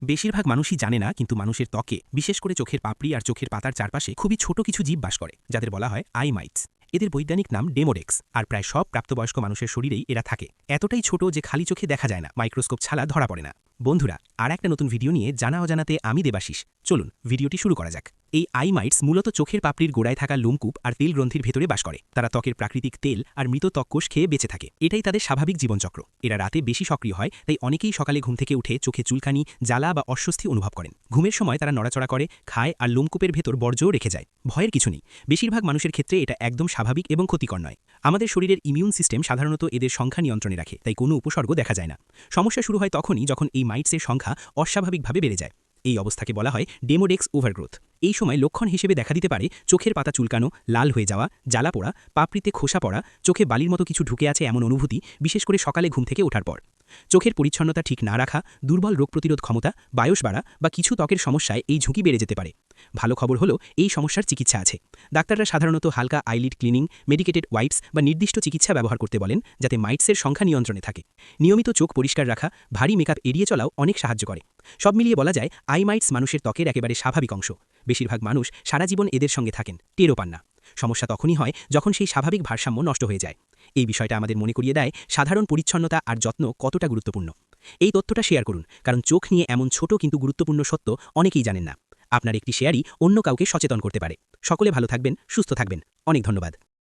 বেশিরভাগ মানুষই জানে না, কিন্তু মানুষের ত্বকে, বিশেষ করে চোখের পাপড়ি আর চোখের পাতার চারপাশে খুবই ছোট কিছু জীব বাস করে, যাদের বলা হয় আই মাইটস। এদের বৈজ্ঞানিক নাম ডেমোডেক্স, আর প্রায় সব প্রাপ্তবয়স্ক মানুষের শরীরেই এরা থাকে। এতটাই ছোট যে খালি চোখে দেখা যায় না, মাইক্রোস্কোপ ছাড়া ধরা পড়ে না। বন্ধুরা, আর একটা নতুন ভিডিও নিয়ে জানা অজানাতে আমি দেবাশিস। চলুন ভিডিওটি শুরু করা যাক। এই আই মাইটস মূলত চোখের পাপড়ির গোড়ায় থাকা লোমকূপ আর তেল গ্রন্থির ভেতরে বাস করে। তারা ত্বকের প্রাকৃতিক তেল আর মৃত ত্বককোষ খেয়ে বেঁচে থাকে। এটাই তাদের স্বাভাবিক জীবনচক্র। এরা রাতে বেশি সক্রিয় হয়, তাই অনেকেই সকালে ঘুম থেকে উঠে চোখে চুলকানি, জ্বালা বা অস্বস্তি অনুভব করেন। ঘুমের সময় তারা নড়াচড়া করে, খায় আর লোমকূপের ভেতর বর্জ্যও রেখে যায়। ভয়ের কিছু নেই, বেশিরভাগ মানুষের ক্ষেত্রে এটা একদম স্বাভাবিক এবং ক্ষতিকর নয়। আমাদের শরীরের ইমিউন সিস্টেম সাধারণত এদের সংখ্যা নিয়ন্ত্রণে রাখে, তাই কোনো উপসর্গ দেখা যায় না। সমস্যা শুরু হয় তখনই যখন এই মাইটসের সংখ্যা অস্বাভাবিকভাবে বেড়ে যায়। এই অবস্থাকে বলা হয় ডেমোডেক্স ওভারগ্রোথ। এই সময় লক্ষণ হিসেবে দেখা দিতে পারে চোখের পাতা চুলকানো, লাল হয়ে যাওয়া, জ্বালা পোড়া, পাপড়িতে খোসা পড়া, চোখে বালির মতো কিছু ঢুকে আছে এমন অনুভূতি, বিশেষ করে সকালে ঘুম থেকে ওঠার পর। চোখের পরিচ্ছন্নতা ঠিক না রাখা, দুর্বল রোগ প্রতিরোধ ক্ষমতা, বয়স বাড়া বা কিছু ত্বকের সমস্যায় এই ঝুঁকি বেড়ে যেতে পারে। ভালো খবর হলো, এই সমস্যার চিকিৎসা আছে। ডাক্তাররা সাধারণত হালকা আইলিড ক্লিনিং, মেডিকেটেড ওয়াইপস বা নির্দিষ্ট চিকিৎসা ব্যবহার করতে বলেন, যাতে মাইটসের সংখ্যা নিয়ন্ত্রণে থাকে। নিয়মিত চোখ পরিষ্কার রাখা, ভারী মেকআপ এড়িয়ে চলাও অনেক সাহায্য করে। সব মিলিয়ে বলা যায়, আই মাইটস মানুষের ত্বকের একেবারে স্বাভাবিক অংশ। বেশিরভাগ মানুষ সারা জীবন এদের সঙ্গে থাকেন, টেরও পান না। সমস্যা তখনই হয় যখন সেই স্বাভাবিক ভারসাম্য নষ্ট হয়ে যায়। এই বিষয়টা আমাদের মনে করিয়ে দেয় সাধারণ পরিচ্ছন্নতা আর যত্ন কতটা গুরুত্বপূর্ণ। এই তথ্যটা শেয়ার করুন, কারণ চোখ নিয়ে এমন ছোট কিন্তু গুরুত্বপূর্ণ সত্য অনেকেই জানেন না। আপনার একটি শেয়ারই অন্য কাউকে সচেতন করতে পারে। সকলে ভালো থাকবেন, সুস্থ থাকবেন। অনেক ধন্যবাদ।